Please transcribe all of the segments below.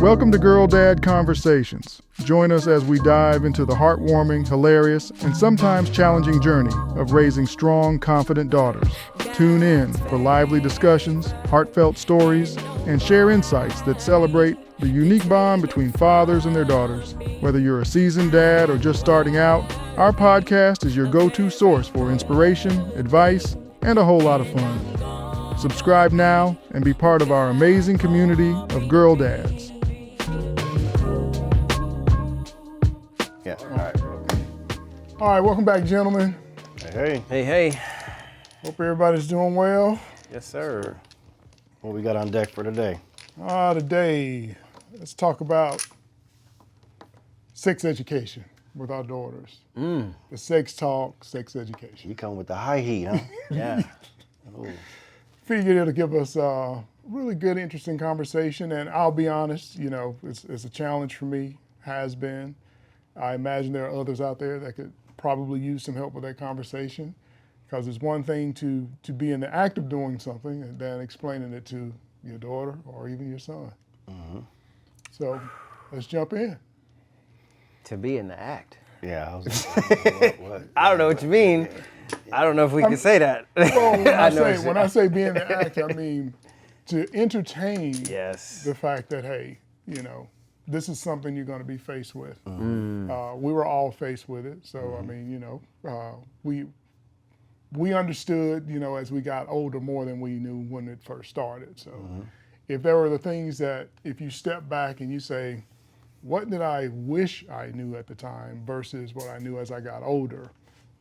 Welcome to Girl Dad Conversations. Join us as we dive into the heartwarming, hilarious, and sometimes challenging journey of raising strong, confident daughters. Tune in for lively discussions, heartfelt stories, and share insights that celebrate the unique bond between fathers and their daughters. Whether you're a seasoned dad or just starting out, our podcast is your go-to source for inspiration, advice, and a whole lot of fun. Subscribe now and be part of our amazing community of girl dads. Yeah. All right, welcome back, gentlemen. Hey. Hey. Hope everybody's doing well. Yes, sir. What we got on deck for today? Today, let's talk about sex education with our daughters. The sex talk, sex education. You come with the high heat, huh? Yeah. Ooh. Figured it'll give us a really good, interesting conversation. And I'll be honest, you know, it's a challenge for me, has been. I imagine there are others out there that could probably use some help with that conversation, because it's one thing to be in the act of doing something and then explaining it to your daughter or even your son. Mm-hmm. So let's jump in. To be in the act. Yeah. I was what? I don't know what you mean. I don't know if we can say that. Well, know when I say be in the act, I mean to entertain Yes. the fact that, hey, you know, this is something you're going to be faced with. We were all faced with it. So, I mean, you know, we understood, you know, as we got older more than we knew when it first started. So if there were the things that if you step back and you say, what did I wish I knew at the time versus what I knew as I got older,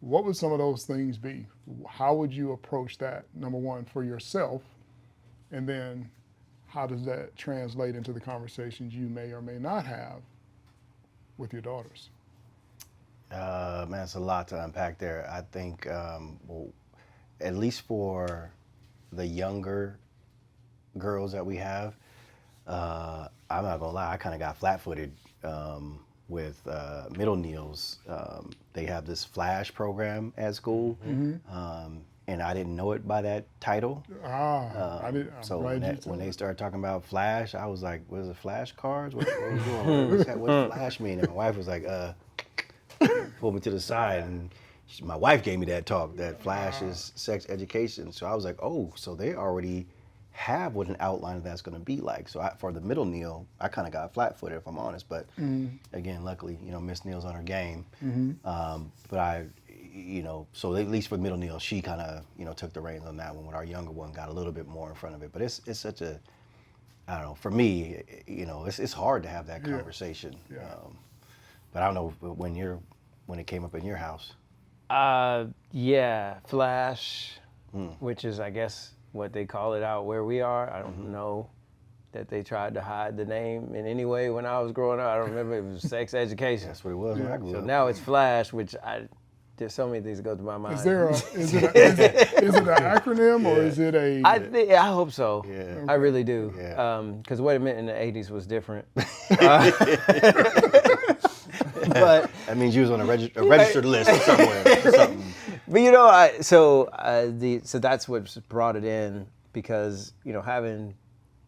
what would some of those things be? How would you approach that, number one, for yourself? And then how does that translate into the conversations you may or may not have with your daughters? Man, it's a lot to unpack there. I think, well, at least for the younger girls that we have, I'm not gonna lie, I kind of got flat-footed with middle Neils. They have this Flash program at school, and I didn't know it by that title. So when they started talking about Flash, I was like, "What is it, flashcards? What are you doing? What's Flash mean?" And my wife was like, pulled me to the side, and my wife gave me that talk, that Flash is sex education. So I was like, oh, so they already have what an outline of that's going to be like. So for the middle Neil, I kind of got flat-footed, if I'm honest. But again, luckily, you know, Miss Neil's on her game. But I, you know, so at least for middle Neil, she kind of, you know, took the reins on that one. When our younger one got a little bit more in front of it. But it's such a, I don't know, for me, you know, it's hard to have that conversation. Yeah. But I don't know when it came up in your house. Yeah, Flash, which is, I guess, what they call it out where we are. I don't know that they tried to hide the name in any way when I was growing up. I don't remember. It was sex education. That's what it was when I grew So up. now it's Flash, which there's so many things that go through my mind. is it an acronym or is it a? I hope so. Yeah. I really do. Yeah. Because what it meant in the 80s was different. But that means you was on a registered list somewhere or something. But you know, so that's what's brought it in, because you know, having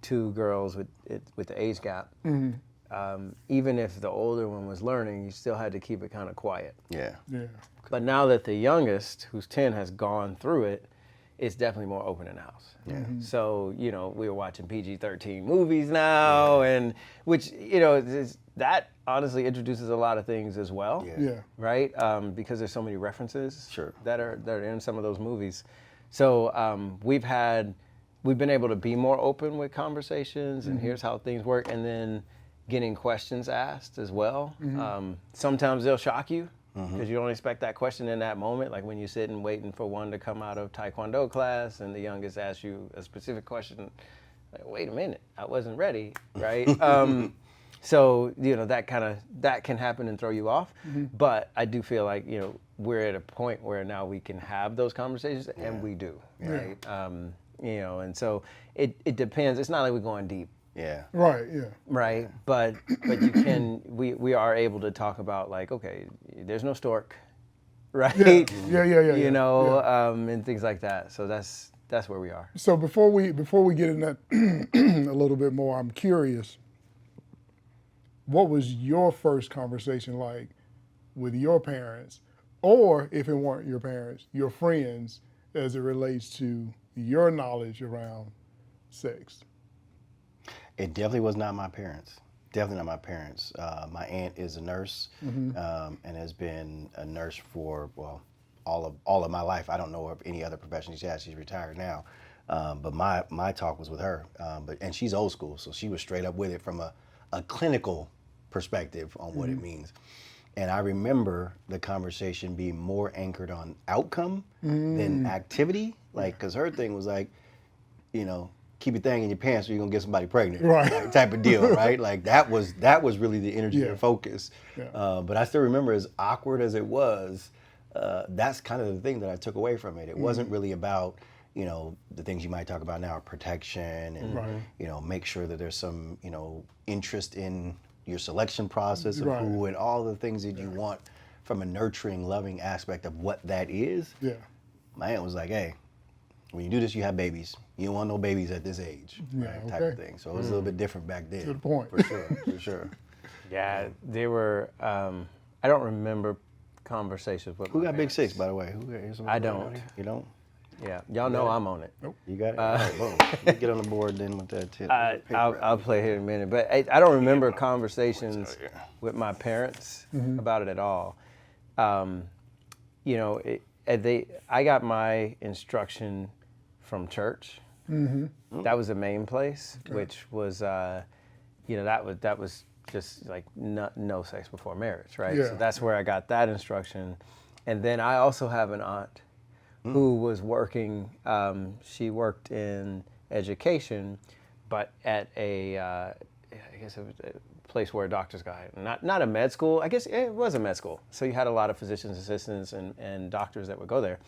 two girls with the age gap, even if the older one was learning, you still had to keep it kind of quiet. Yeah. Yeah. But now that the youngest, who's 10, has gone through it, it's definitely more open in the house. Yeah. So, you know, we're watching PG-13 movies now, and which, you know, that honestly introduces a lot of things as well. Yeah. Right? Because there's so many references Sure. that are in some of those movies. So we've been able to be more open with conversations, and here's how things work, and then getting questions asked as well. Sometimes they'll shock you, because you don't expect that question in that moment, like when you're sitting waiting for one to come out of Taekwondo class and the youngest asks you a specific question, like, wait a minute, I wasn't ready, right? So, you know, that can happen and throw you off. But I do feel like, you know, we're at a point where now we can have those conversations, and we do, right? You know, and so it depends. It's not like we're going deep. Yeah. Right. Yeah. Right, but you can, we are able to talk about, like, okay, there's no stork, right? Yeah. You know, and things like that. So that's where we are. So before we get in that a little bit more, I'm curious. what was your first conversation like with your parents, or if it weren't your parents, your friends, as it relates to your knowledge around sex? It definitely was not my parents. Definitely not my parents. My aunt is a nurse and has been a nurse for, well, all of my life. I don't know of any other profession she has. She's retired now. But my talk was with her. And she's old school, so she was straight up with it from a clinical perspective on what it means. And I remember the conversation being more anchored on outcome than activity. Like, because her thing was like, you know, keep your thing in your pants or you're gonna get somebody pregnant, Right. like, type of deal, right? Like that was really the energy and focus. Yeah. But I still remember, as awkward as it was, that's kind of the thing that I took away from it. It wasn't really about, you know, the things you might talk about now, protection and you know, make sure that there's some, you know, interest in your selection process of who and all the things that you want from a nurturing, loving aspect of what that is. Yeah. My aunt was like, hey, when you do this, you have babies. You don't want no babies at this age, right? Type of thing. So it was a little bit different back then. To the point. For sure, for sure. Yeah, they were. I don't remember conversations with. Who my got Big parents. Six, by the way? I don't. You don't? Yeah, y'all know I'm on it. You got it? All right, boom. You get on the board then with that tip. I'll play here in a minute, but I don't remember conversations with my parents about it at all. You know, I got my instruction from church. That was the main place, which was, you know, that was just like no sex before marriage, right? Yeah. So that's where I got that instruction, and then I also have an aunt who was working. She worked in education, but at I guess it was a place where doctors got not a med school. I guess it was a med school. So you had a lot of physicians assistants and doctors that would go there.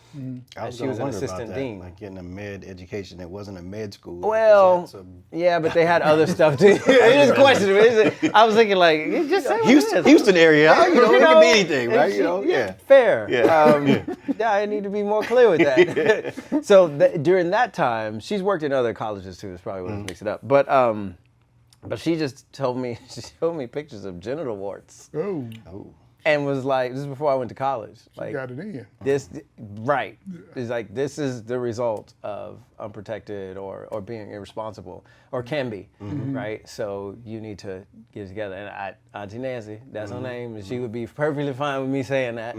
I was She was an wonder about assistant that, dean. like getting a med education that wasn't a med school. Well, yeah, but they had other stuff too. It just questioned me. I was thinking like, just say what it is. Houston area, you know, You it know, could be anything, right? and You know, yeah. Fair. Yeah. Yeah, I need to be more clear with that. So during that time, she's worked in other colleges too. That's probably what mixed it up. But she just told me, she showed me pictures of genital warts Oh, and was like, this is before I went to college. Like, got it in. this, right. It's like, this is the result of unprotected or being irresponsible, or can be, right? So you need to get it together. And Auntie Nancy, that's her name, and she would be perfectly fine with me saying that.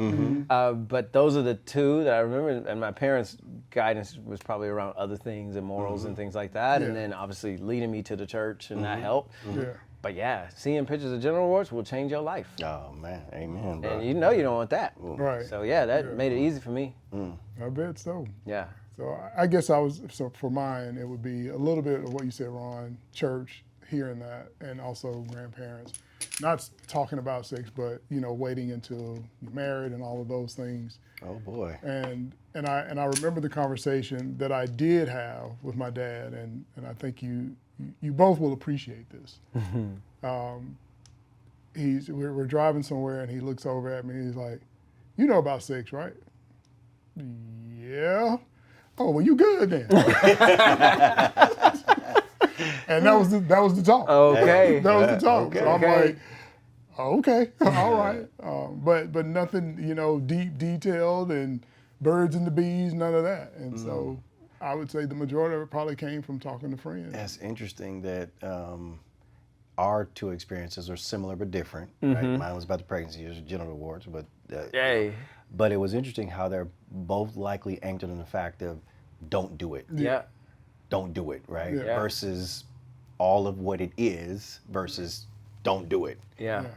But those are the two that I remember, and my parents' guidance was probably around other things and morals and things like that, and Yeah. then obviously leading me to the church, and that helped. Yeah. But yeah, seeing pictures of genital warts will change your life. Oh man, amen, bro. And you know you don't want that. Right. So yeah, that made it easy for me. I bet so. Yeah. So I guess so for mine, it would be a little bit of what you said, Ron, church, hearing that, and also grandparents. Not talking about sex, but, you know, waiting until you're married and all of those things. Oh boy. And I remember the conversation that I did have with my dad, and I think you both will appreciate this. We're driving somewhere, and he looks over at me, and he's like, "You know about sex, right?" Yeah. Oh, well, you good then. And that was the talk. Okay. That was the talk. Okay. So I'm Okay. like, okay, all right. But nothing, you know, deep detailed and birds and the bees, none of that. And so I would say the majority of it probably came from talking to friends. That's interesting that our two experiences are similar but different. Right? Mine was about the pregnancy, yours was genital warts, but Yay. but it was interesting how they're both likely anchored in the fact of don't do it. Yeah. Don't do it, right? Yeah. Versus all of what it is versus don't do it. Yeah. Yeah.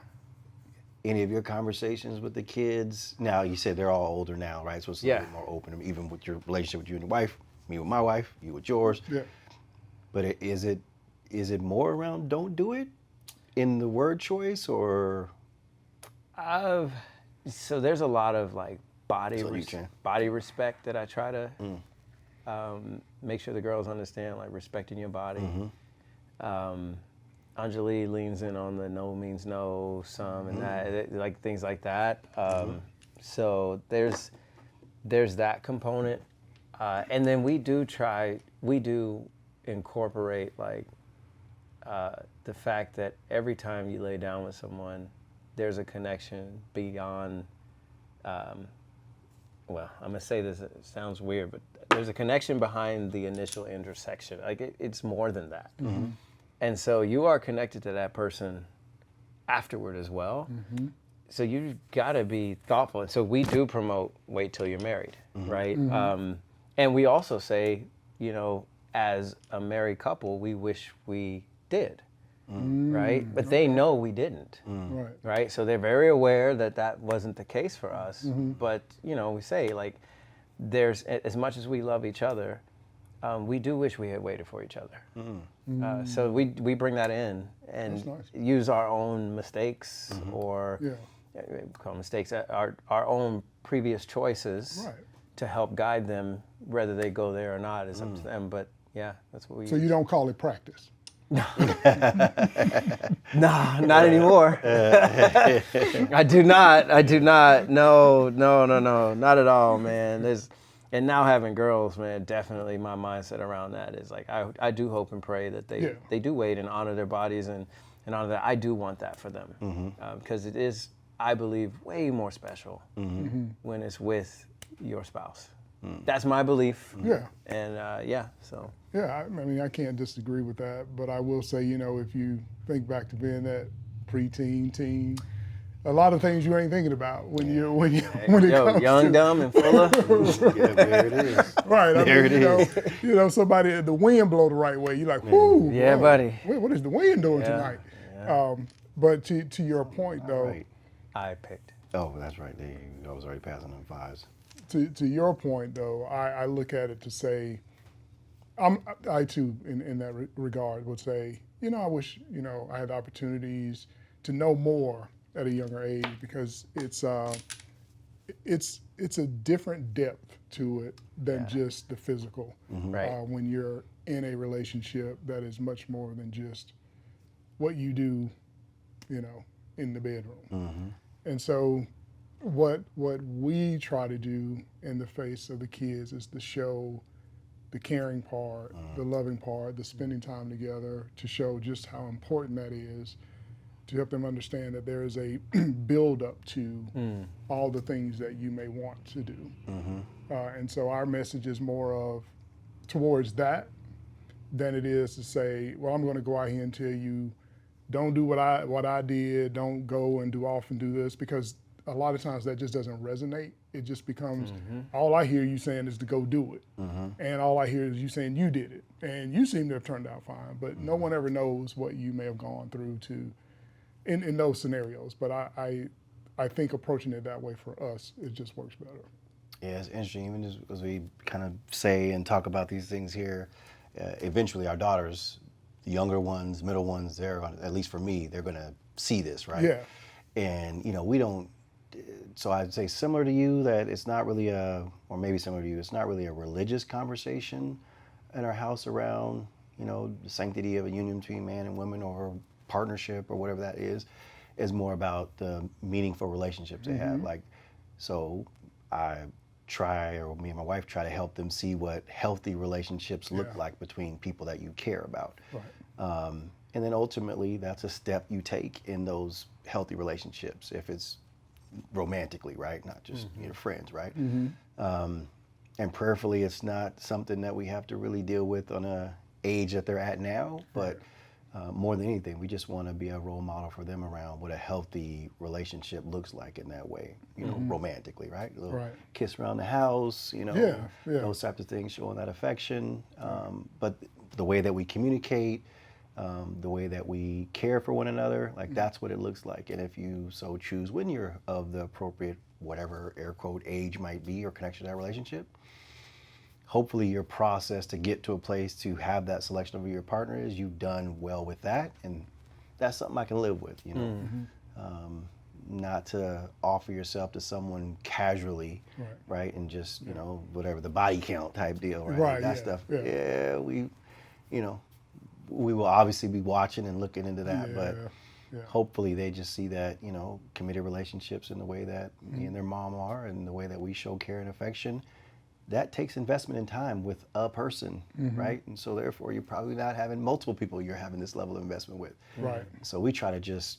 Any of your conversations with the kids? Now you said they're all older now, right? So it's a little bit more open, even with your relationship with you and your wife, me with my wife, you with yours. Yeah. But is it more around don't do it in the word choice, or? So there's a lot of like body So you can. body respect that I try to make sure the girls understand, like respecting your body. Anjali leans in on the no means no, some and that, like things like that. So there's that component, and then we do incorporate like the fact that every time you lay down with someone, there's a connection beyond. Well, I'm gonna say this. It sounds weird, but there's a connection behind the initial intersection. Like it's more than that. And so you are connected to that person afterward as well. So you've got to be thoughtful. And so we do promote wait till you're married, right? And we also say, you know, as a married couple, we wish we did, right? But they know we didn't, right? So they're very aware that that wasn't the case for us. But, you know, we say, like, there's, as much as we love each other, we do wish we had waited for each other. So we bring that in and use our own mistakes or call mistakes, our own previous choices to help guide them, whether they go there or not is up to them. But yeah, that's what we. So you don't call it practice? No, not anymore. I do not. No, not at all, man. And now having girls, man, definitely my mindset around that is like, I do hope and pray that they do wait and honor their bodies and honor that. I do want that for them. Because it is, I believe, way more special when it's with your spouse. That's my belief. Yeah. And so. Yeah, I mean, I can't disagree with that, but I will say, you know, if you think back to being that preteen, teen, a lot of things you ain't thinking about when it comes young, to, dumb, and full of. Yeah, there it is. Right. I There mean, it is. You know, somebody, the wind blow the right way. You're like, whoo. Yeah, whoa, buddy. What is the wind doing Yeah, tonight? yeah. But to your point, though, Right. I picked. Oh, that's right. I was already passing them fives. to your point, though, I look at it to say, I too, in that regard, would say, you know, I wish, you know, I had opportunities to know more at a younger age, because it's a different depth to it than just the physical. Right. When you're in a relationship that is much more than just what you do, you know, in the bedroom. And so what we try to do in the face of the kids is to show the caring part, the loving part, the spending time together, to show just how important that is, to help them understand that there is a build up to all the things that you may want to do. And so our message is more of towards that than it is to say, well, I'm going to go out here and tell you, don't do what I did, don't go and do off and do this, because a lot of times that just doesn't resonate. It just becomes, all I hear you saying is to go do it. And all I hear is you saying you did it. And you seem to have turned out fine, but no one ever knows what you may have gone through in those scenarios. But I think approaching it that way for us, it just works better. Yeah, it's interesting. Even as we kind of say and talk about these things here, eventually our daughters, the younger ones, middle ones, they're gonna, at least for me, they're going to see this, right? Yeah. And, you know, we don't, so I'd say similar to you that it's not really or maybe similar to you, it's not really a religious conversation in our house around, you know, the sanctity of a union between man and woman or partnership or whatever that is more about the meaningful relationships they have. Like, so I try, or me and my wife try to help them see what healthy relationships look like between people that you care about. Right. And then ultimately, that's a step you take in those healthy relationships, if it's romantically, right? Not just you know, friends, right? And prayerfully, it's not something that we have to really deal with on a age that they're at now, but more than anything, we just want to be a role model for them around what a healthy relationship looks like in that way, you know, romantically, right? A little kiss around the house, you know, those types of things, showing that affection. But the way that we communicate, the way that we care for one another, like that's what it looks like. And if you so choose, when you're of the appropriate, whatever air quote age might be or connection to that relationship, hopefully your process to get to a place to have that selection of your partner is you've done well with that, and that's something I can live with, you know. Not to offer yourself to someone casually, right? And just, you know, whatever, the body count type deal, right? Right, That stuff. Yeah, we, you know, we will obviously be watching and looking into that, but hopefully they just see that, you know, committed relationships in the way that me and their mom are, and the way that we show care and affection that takes investment in time with a person, right? And so therefore, you're probably not having multiple people you're having this level of investment with. Right. So we try to just,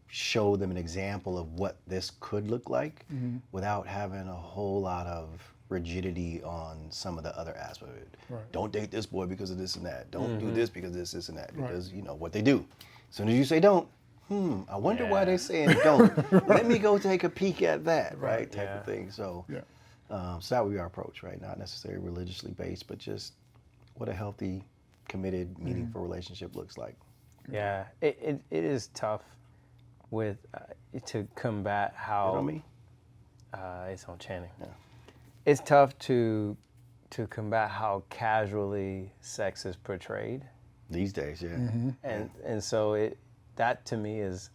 show them an example of what this could look like without having a whole lot of rigidity on some of the other aspects of it. Right. Don't date this boy because of this and that. Don't do this because this, and that. Right. Because what they do. As soon as you say don't, I wonder why Yeah. they're saying don't. Let me go take a peek at that, right? Type Yeah. of thing. So, Yeah. so that would be our approach, right? Not necessarily religiously based, but just what a healthy, committed, meaningful relationship looks like. Yeah, it is tough with to combat how. You know me? It's on Channing. Yeah. It's tough to combat how casually sex is portrayed, These days, yeah. and so that to me is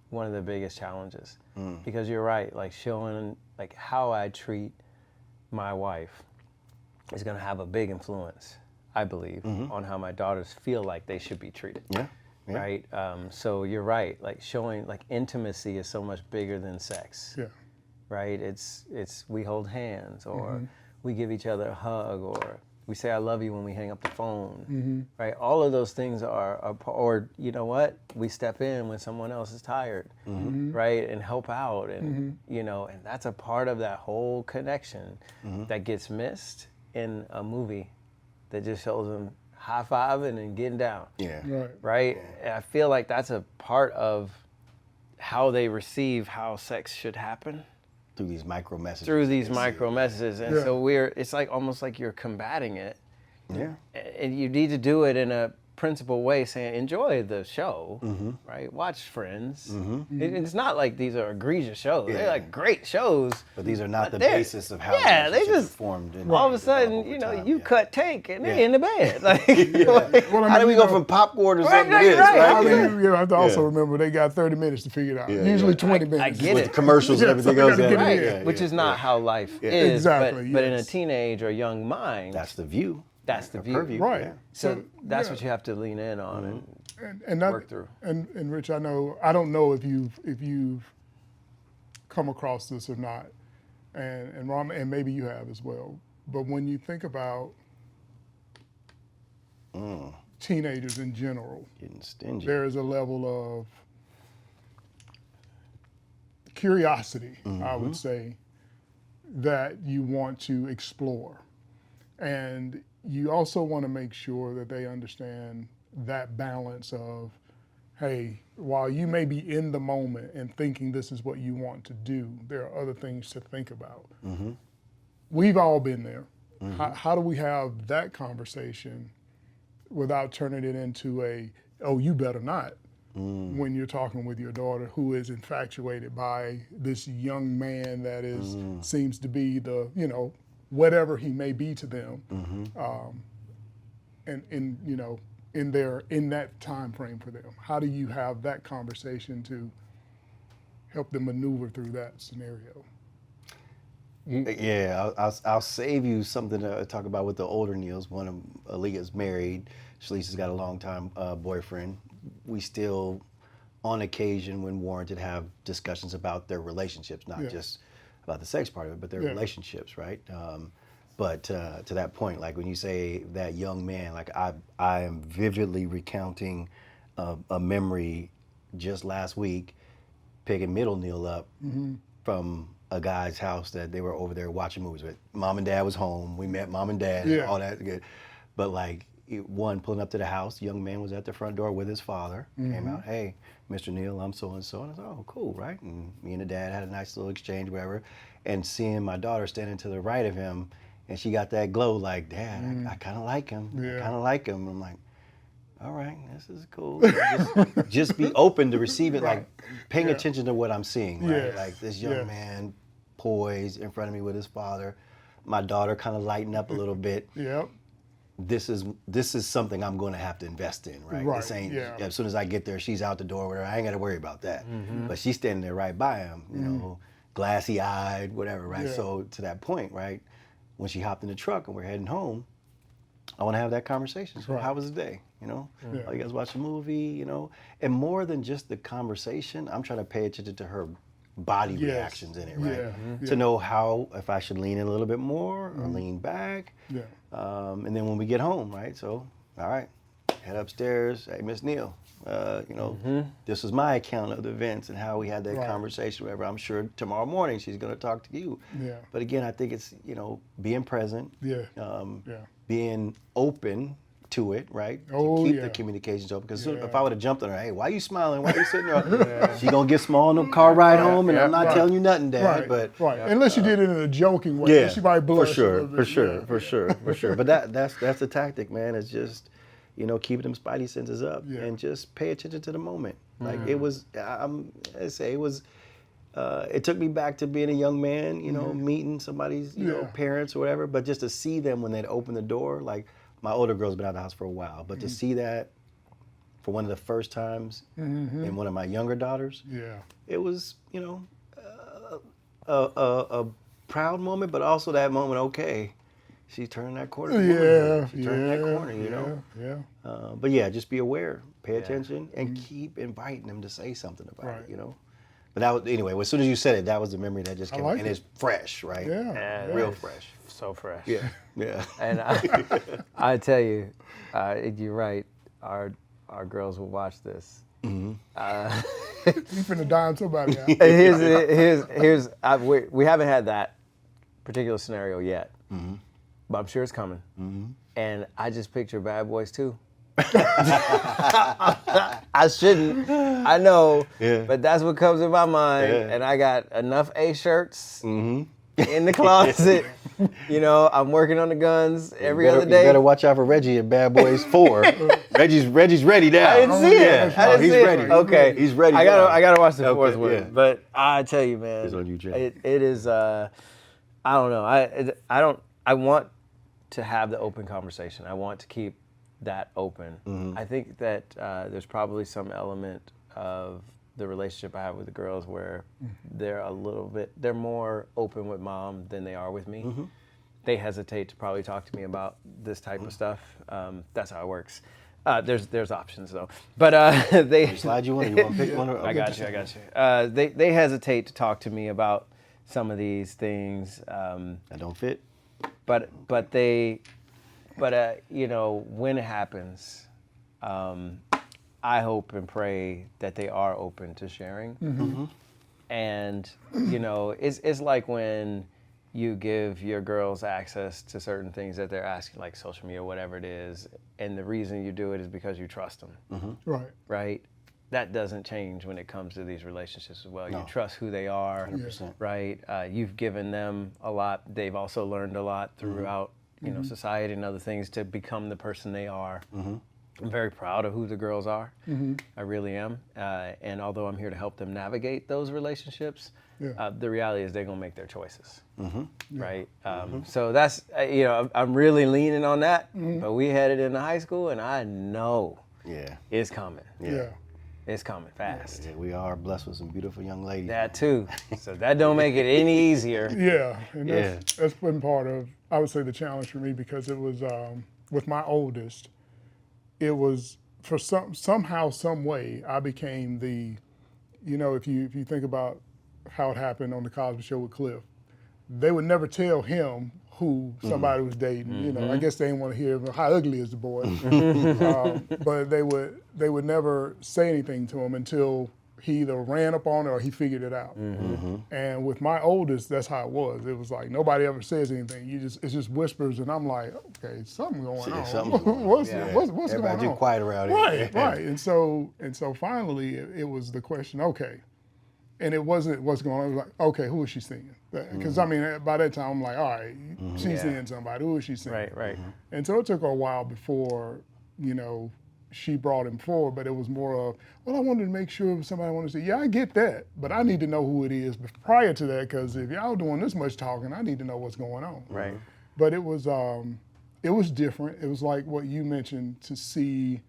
one of the biggest challenges, because you're right, like showing like how I treat my wife is going to have a big influence, I believe, on how my daughters feel like they should be treated. Yeah. Yeah. Right. So you're right. Like showing like intimacy is so much bigger than sex. Yeah. Right. It's we hold hands, or we give each other a hug, or we say I love you when we hang up the phone. Right. All of those things are or you know what? We step in when someone else is tired. Right. And help out, and and that's a part of that whole connection that gets missed in a movie that just shows them high-fiving and getting down. Yeah. Right. Right? And I feel like that's a part of how they receive how sex should happen, Through these micro messages. through these micro messages. And Yeah. so it's like almost like you're combating it. Yeah. And you need to do it in a principled way, saying enjoy the show, right? Watch Friends. It's not like these are egregious shows. Yeah. They're like great shows. But these are not the they're- basis of how yeah, they relationships just- are formed. And All of a develop sudden, over time, you yeah. cut take and they're Yeah. in the bed. Like, Well, I How do mean, we you go know, from popcorn to Right, something to right, this, right. I right? mean, you have to also Yeah. remember they got 30 minutes to figure it out. Yeah, Usually yeah. 20 I minutes. get With it. the commercials Yeah, and everything so I else. gotta yeah, get it right, in. yeah, which yeah, is not yeah. how life Yeah. is. Exactly, But in a yes. teenage or young mind, That's the view. That's the Or view. purview, Right. yeah. so that's yeah. what you have to lean in on. And that, work through. And Rich, I don't know if you've come across this or not, and Ron, and maybe you have as well. But when you think about teenagers in general, Getting stingy. there is a level of curiosity, I would say, that you want to explore. And you also want to make sure that they understand that balance of, hey, while you may be in the moment and thinking this is what you want to do, there are other things to think about. We've all been there. How do we have that conversation without turning it into oh, you better not, when you're talking with your daughter who is infatuated by this young man that is seems to be the, whatever he may be to them, and in that time frame for them. How do you have that conversation to help them maneuver through that scenario? Yeah, I'll save you something to talk about with the older Neils. One of Aaliyah's married. Shalice has got a long-time boyfriend. We still, on occasion, when warranted, have discussions about their relationships, not Yeah. just about the sex part of it, but their Yeah. relationships, right? But to that point, like when you say that young man, like I am vividly recounting a memory just last week, picking middle Neil up from a guy's house that they were over there watching movies with. Mom and dad was home. We met mom and dad, Yeah. all that good. But like one pulling up to the house, young man was at the front door with his father. Came out, hey, Mr. Neil, I'm so and so. And I said, oh, cool, right? And me and the dad had a nice little exchange, whatever. And seeing my daughter standing to the right of him, and she got that glow, like, Dad, I kind of like him. Yeah. I kind of like him. I'm like, all right, this is cool. Just be open to receive it, like paying Yeah. attention to what I'm seeing, right? Yes. Like this young Yes. man poised in front of me with his father. My daughter kind of lighting up a little bit. Yep. This is something I'm going to have to invest in, right? Right, This ain't, yeah. as soon as I get there, she's out the door, whatever. I ain't got to worry about that. But she's standing there right by him, glassy eyed, whatever, right? Yeah. So to that point, right? When she hopped in the truck and we're heading home, I want to have that conversation. So Right. how was the day? Yeah. Oh, you guys watch a movie, And more than just the conversation, I'm trying to pay attention to her body Yes. reactions in it, right? Yeah. To Yeah. know how, if I should lean in a little bit more or lean back. Yeah. And then when we get home, right? So, all right, head upstairs. Hey, Miss Neal, this is my account of the events and how we had that Right. conversation. Whatever. I'm sure tomorrow morning she's going to talk to you. Yeah. But again, I think it's being present, Yeah. being open to it, right? Oh, to keep yeah. the communications open. Because Yeah. if I would have jumped on her, hey, why you smiling? Why you sitting there? She gonna get small in the car ride home, and I'm not Right. telling you nothing, Dad. Right. But right. Unless you did it in a joking way. yeah, She might for blush a sure, little for bit. sure, Yeah. for sure, for sure. But that's the tactic, man. It's just keeping them spidey senses up Yeah. and just pay attention to the moment. Like it was, it was. It took me back to being a young man, meeting somebody's, Yeah. parents or whatever. But just to see them when they'd open the door, like my older girl's been out of the house for a while, but to see that for one of the first times in one of my younger daughters, Yeah. it was, a proud moment, but also that moment, okay, she's turning that corner. Yeah. She's turning that corner, Yeah. But yeah, just be aware, pay attention, and keep inviting them to say something about Right. it, But that was, anyway, as soon as you said it, that was the memory that just came like and it. it's fresh, right? Yeah. Yeah. Real fresh. So fresh. Yeah, yeah. And I tell you, you're right. Our girls will watch this. You finna dime somebody out. We haven't had that particular scenario yet, but I'm sure it's coming. And I just picture Bad Boys 2. I shouldn't. I know, Yeah. but that's what comes in my mind. Yeah. And I got enough A shirts in the closet. I'm working on the guns every other day. You better watch out for Reggie in Bad Boys 4. Reggie's ready now. I didn't see it. Yeah. I didn't he's see it. ready. Okay, He's ready. I now. gotta watch the fourth Okay, one. yeah. But I tell you, man, It's on you, Jay. it is. I don't know. I don't. I want to have the open conversation. I want to keep that open. I think that there's probably some element of the relationship I have with the girls where they're more open with mom than they are with me. They hesitate to probably talk to me about this type of stuff. That's how it works. There's options though, but they Slide you one. You want to pick one? I got you. They hesitate to talk to me about some of these things. That don't fit. But when it happens, I hope and pray that they are open to sharing. And it's like when you give your girls access to certain things that they're asking, like social media, whatever it is, and the reason you do it is because you trust them, Right. right? That doesn't change when it comes to these relationships as well. No. You trust who they are, 100%. right? You've given them a lot. They've also learned a lot throughout, society and other things to become the person they are. I'm very proud of who the girls are. I really am. And although I'm here to help them navigate those relationships, the reality is they're gonna make their choices, right? So that's I'm really leaning on that. But we headed into high school, and I know Yeah. it's coming. Yeah. It's coming fast. Yeah, we are blessed with some beautiful young ladies. That too. So that don't make it any easier. Yeah, and that's been part of, I would say, the challenge for me, because it was with my oldest, it was for somehow, some way, I became the, if you think about how it happened on the Cosby Show with Cliff, they would never tell him who somebody was dating. I guess they didn't want to hear how ugly is the boy, but they would never say anything to him until he either ran up on it or he figured it out. And with my oldest, that's how it was. It was like nobody ever says anything. It's just whispers, and I'm like, okay, something going on. something's going on. what's Everybody going too on? quiet around here. Right. And so finally, it was the question. Okay. And it wasn't what's going on. It was like, okay, who is she seeing? Because I mean, by that time, I'm like, all right, she's seeing somebody. Who is she seeing? Right. And so it took her a while before, she brought him forward. But it was more of, well, I wanted to make sure if somebody wanted to say, yeah, I get that, but I need to know who it is prior to that, because if y'all doing this much talking, I need to know what's going on. Right. But it was different. It was like what you mentioned, to see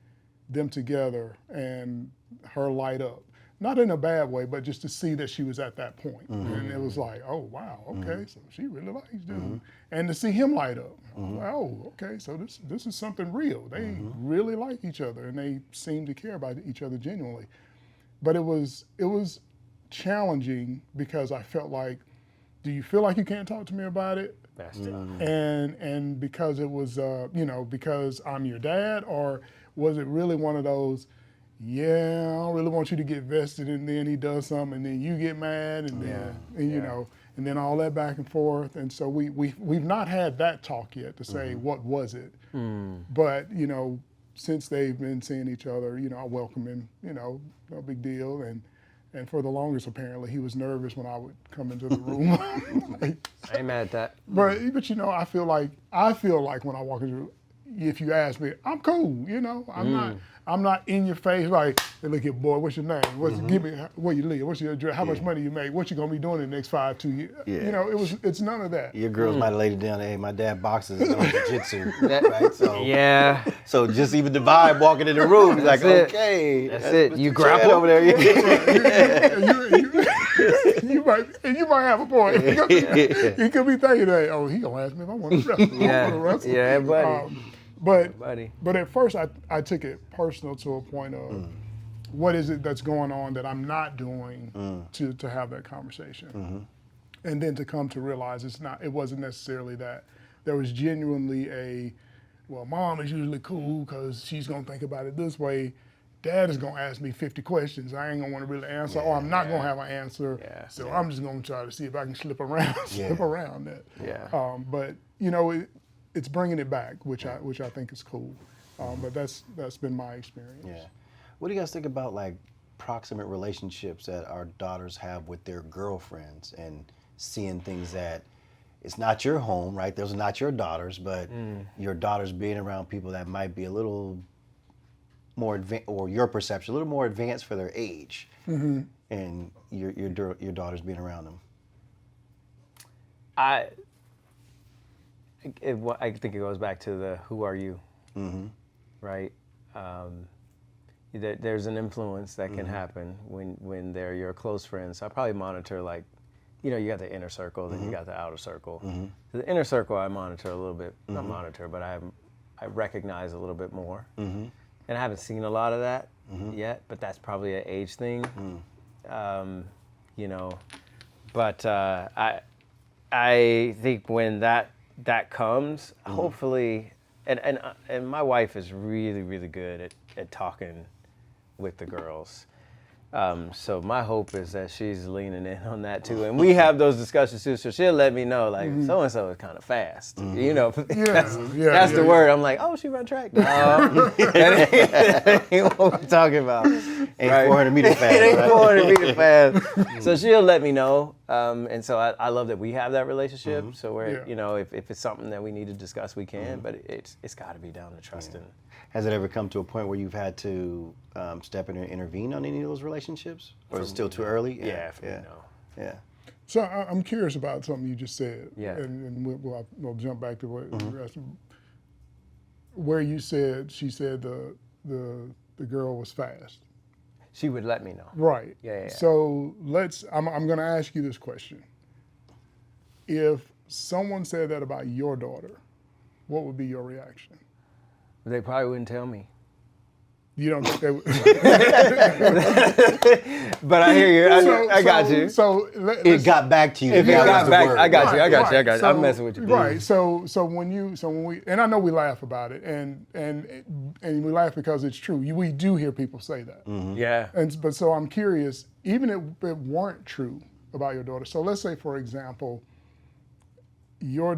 them together and her light up. Not in a bad way, but just to see that she was at that point. And it was like, oh, wow, okay, so she really likes dude. And to see him light up, like, oh, okay, so this is something real. They really like each other, and they seem to care about each other genuinely. But it was challenging because I felt like, do you feel like you can't talk to me about it? That's tough. And because it was, because I'm your dad, or was it really one of those, yeah, I don't really want you to get vested, and then he does something, and then you get mad, and then, and then all that back and forth. And so we've not had that talk yet to say, what was it? But, since they've been seeing each other, I welcome him, no big deal. And for the longest, apparently, he was nervous when I would come into the room. I ain't mad at that. But I feel like when I walk into, if you ask me, I'm cool. I'm not in your face like, hey, look here, boy, what's your name? Give me where you live? What's your address? How much money you make? What you gonna be doing in the next 2 years? Yeah. It's none of that. Your girls might have laid it down. Hey, my dad boxes and does jiu-jitsu, right? So Yeah. So just even the vibe walking in the room, it's like, it. okay, That's it. You Chad grapple over there. you might have a point. He could be thinking that, oh, he gonna ask me if I want to wrestle. Yeah, buddy. But at first I took it personal to a point of what is it that's going on that I'm not doing to have that conversation. And then to come to realize it wasn't necessarily that. There was genuinely well, mom is usually cool because she's gonna think about it this way. Dad is gonna ask me 50 questions. I ain't gonna want to really answer, or I'm not gonna have an answer. Yeah. So I'm just gonna try to see if I can slip around that. Yeah. But it's bringing it back, which I think is cool. But that's been my experience. Yeah. What do you guys think about like proximate relationships that our daughters have with their girlfriends and seeing things that it's not your home, right? Those are not your daughters, but your daughters being around people that might be a little more advanced, or your perception, a little more advanced for their age, and your daughters being around them. I think it goes back to the who are you, right? There's an influence that can happen when they're your close friends. I probably monitor you got the inner circle, then you got the outer circle. So the inner circle I monitor a little bit, not monitor, but I recognize a little bit more. And I haven't seen a lot of that yet, but that's probably an age thing, But I think when that comes, hopefully, and my wife is really, really good at talking with the girls. So my hope is that she's leaning in on that too, and we have those discussions too. So she'll let me know, like so and so is kind of fast, that's the word. I'm like, oh, she run track. No, that ain't what we're talking about. Ain't 400 meter fast. It ain't 400 meter fast. So she'll let me know, and so I love that we have that relationship. So we're, if it's something that we need to discuss, we can. But it's got to be down to trusting. Has it ever come to a point where you've had to step in and intervene on any of those relationships, or is it still too early? Yeah. So I'm curious about something you just said. Yeah. And we'll jump back to what you were asking. Where you said she said the girl was fast. She would let me know. Right. Yeah. So I'm going to ask you this question. If someone said that about your daughter, what would be your reaction? They probably wouldn't tell me. You don't think they would? But I hear you. I got you. So it got back to you. If it got back, I got you. Right. I'm messing with you. Right. So when we, and I know we laugh about it, and we laugh because it's true. We do hear people say that. Yeah. But so I'm curious, even if it weren't true about your daughter. So let's say, for example, your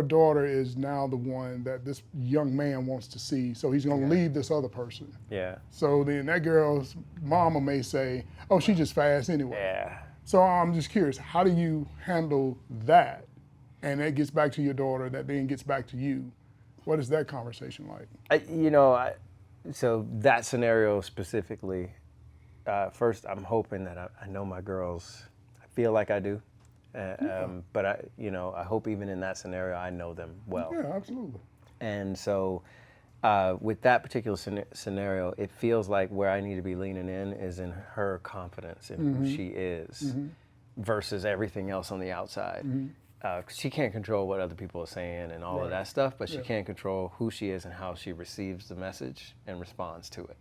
daughter is now the one that this young man wants to see, so he's going to leave this other person. Yeah. So then that girl's mama may say, oh, she's just fast anyway. Yeah. So I'm just curious, how do you handle that? And that gets back to your daughter, that then gets back to you. What is that conversation like? So that scenario specifically, first I'm hoping that I know my girls. I feel like I do. But I hope even in that scenario, I know them well. Yeah, absolutely. And so with that particular scenario, it feels like where I need to be leaning in is in her confidence in who she is versus everything else on the outside. She can't control what other people are saying and all of that stuff, but she can control who she is and how she receives the message and responds to it.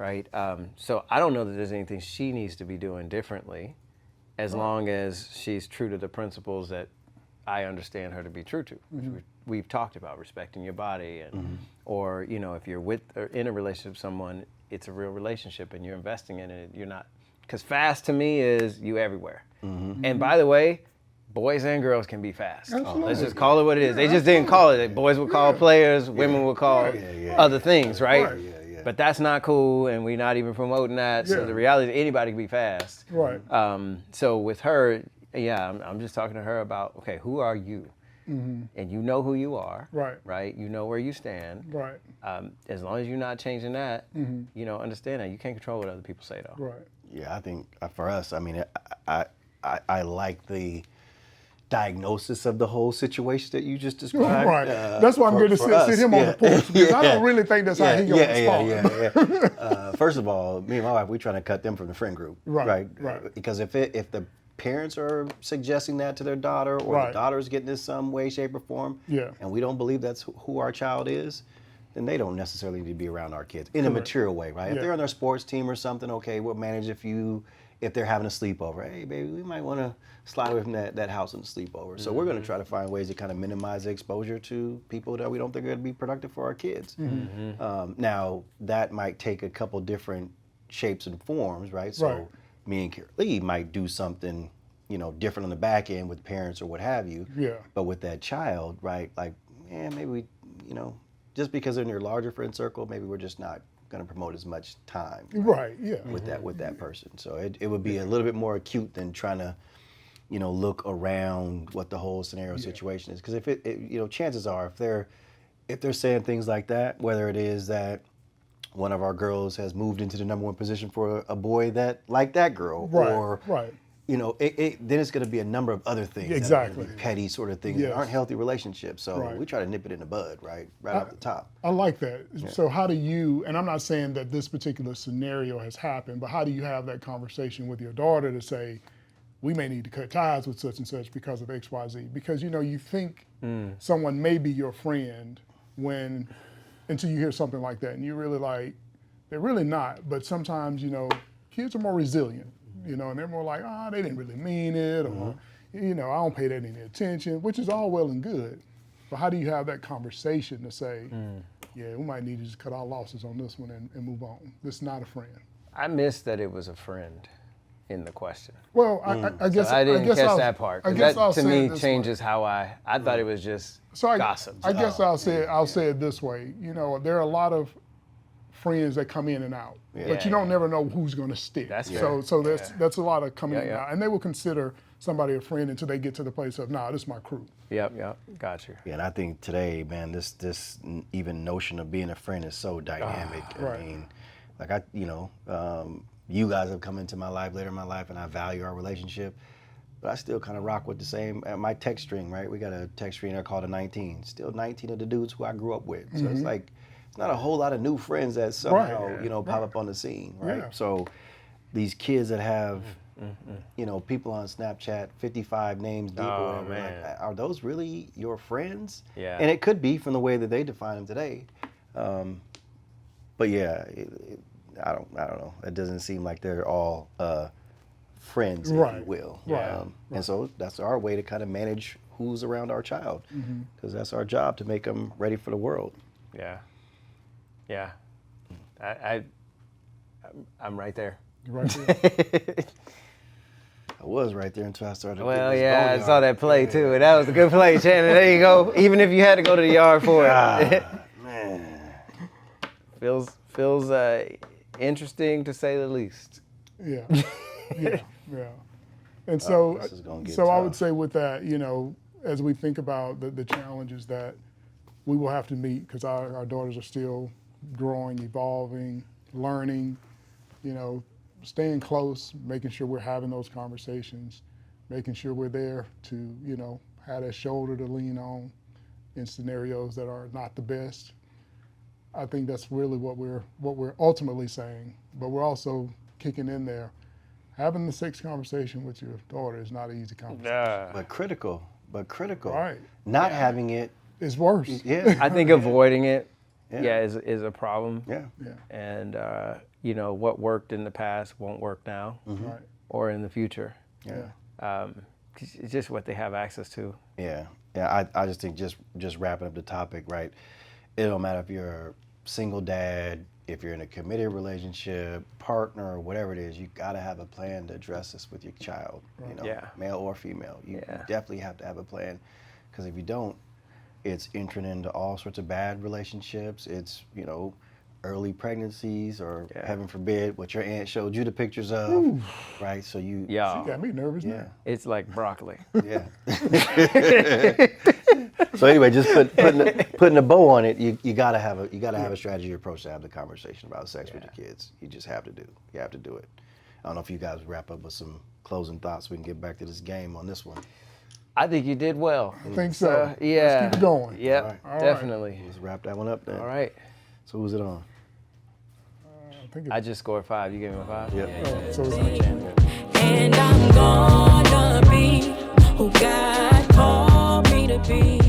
right? So I don't know that there's anything she needs to be doing differently, as long as she's true to the principles that I understand her to be true to. We've talked about respecting your body, and or if you're with or in a relationship with someone, it's a real relationship and you're investing in it. You're not, because fast to me is you everywhere. And by the way, boys and girls can be fast. Let's just call it what it is. They just didn't call it. Boys would call players, women would call other things, right? But that's not cool, and we're not even promoting that. So the reality is anybody can be fast. Right. So with her, I'm just talking to her about, okay, who are you? And you know who you are, right? You know where you stand. Right. As long as you're not changing that, understand that you can't control what other people say, though. Right. Yeah, I think for us, I mean, I like the diagnosis of the whole situation that you just described. Right. That's why I'm going to sit him on the porch, because I don't really think that's how he going to respond. First of all, me and my wife, we're trying to cut them from the friend group. Right. Because if the parents are suggesting that to their daughter, or the daughter's getting in some way, shape, or form, and we don't believe that's who our child is, then they don't necessarily need to be around our kids in a material way, right? If they're on their sports team or something, okay, we'll manage if they're having a sleepover. Hey, baby, we might want to slide away from that house and sleepover. So we're going to try to find ways to kind of minimize the exposure to people that we don't think are going to be productive for our kids. Now, that might take a couple different shapes and forms, right? So me and Lee might do something, different on the back end with parents or what have you. Yeah. But with that child, right, like, maybe we, just because they're in your larger friend circle, maybe we're just not going to promote as much time. Right. Yeah. With that person. So it would be a little bit more acute than trying to, look around what the whole scenario situation is. Because if it chances are if they're saying things like that, whether it is that one of our girls has moved into the number one position for a boy that like that girl, or then it's going to be a number of other things. Exactly. That are petty sort of things that aren't healthy relationships. So we try to nip it in the bud, right off the top. I like that. Yeah. So how do you, and I'm not saying that this particular scenario has happened, but how do you have that conversation with your daughter to say, we may need to cut ties with such and such because of X, Y, Z? Because, you think someone may be your friend until you hear something like that, and you're really like, they're really not. But sometimes, kids are more resilient, and they're more like, they didn't really mean it, or, I don't pay that any attention, which is all well and good. But how do you have that conversation to say, we might need to just cut our losses on this one and move on? This is not a friend. I missed that it was a friend in the question. Well, I guess so I didn't catch that part. That to me changes how I thought it was just gossip. I guess I'll say it this way. There are a lot of friends that come in and out, but you don't never know who's going to stick. That's so that's a lot of coming in and out, and they will consider somebody a friend until they get to the place of, this is my crew. Yep, got you. Yeah, and I think today, man, this even notion of being a friend is so dynamic. I mean, like you guys have come into my life later in my life, and I value our relationship, but I still kind of rock with the same, my text string, right? We got a text string there called a 19. Still 19 of the dudes who I grew up with. So it's like, it's not a whole lot of new friends that somehow, pop up on the scene, right? Yeah. So these kids that have, people on Snapchat, 55 names deep or whatever, like, are those really your friends? Yeah. And it could be from the way that they define them today. But yeah, I don't know. It doesn't seem like they're all friends, if you will. And so that's our way to kind of manage who's around our child, because that's our job, to make them ready for the world. Yeah. I'm right there. Right there. I was right there until I started. Well, I saw that play too, and that was a good play, Shannon. There you go. Even if you had to go to the yard for it. Man. Feels interesting to say the least. Yeah. And so, this is gonna get I tough. would say with that, as we think about the challenges that we will have to meet, because our daughters are still growing, evolving, learning, staying close, making sure we're having those conversations, making sure we're there to, have that shoulder to lean on in scenarios that are not the best. I think that's really what we're ultimately saying, but we're also kicking in there. Having the sex conversation with your daughter is not an easy conversation. But critical. Right. Not having it. It's worse. Yeah. I think avoiding it, is a problem. Yeah. And you know, what worked in the past won't work now Right. or in the future. Yeah. It's just what they have access to. Yeah, yeah. I just think just wrapping up the topic, right? It don't matter if you're a single dad, if you're in a committed relationship, partner, whatever it is. You got to have a plan to address this with your child. You know, Yeah. male or female. You Yeah. definitely have to have a plan, because if you don't, it's entering into all sorts of bad relationships. It's, you know, early pregnancies, or Yeah. heaven forbid, what your aunt showed you the pictures of, right? So you, Yeah. You got me nervous yeah. now. It's like broccoli. Yeah. So anyway, just putting a bow on it. You gotta have a strategy approach to have the conversation about sex with your kids. You just have to do. You have to do it. I don't know if you guys wrap up with some closing thoughts. We can get back to this game on this one. I think you did well. I think so. Yeah. Let's keep it going. Yep, All right. All right. definitely. Let's wrap that one up then. All right. So who's it on? I think I just scored 5. You gave me a 5? Yep. so it's me. And I'm gonna be who God called me to be.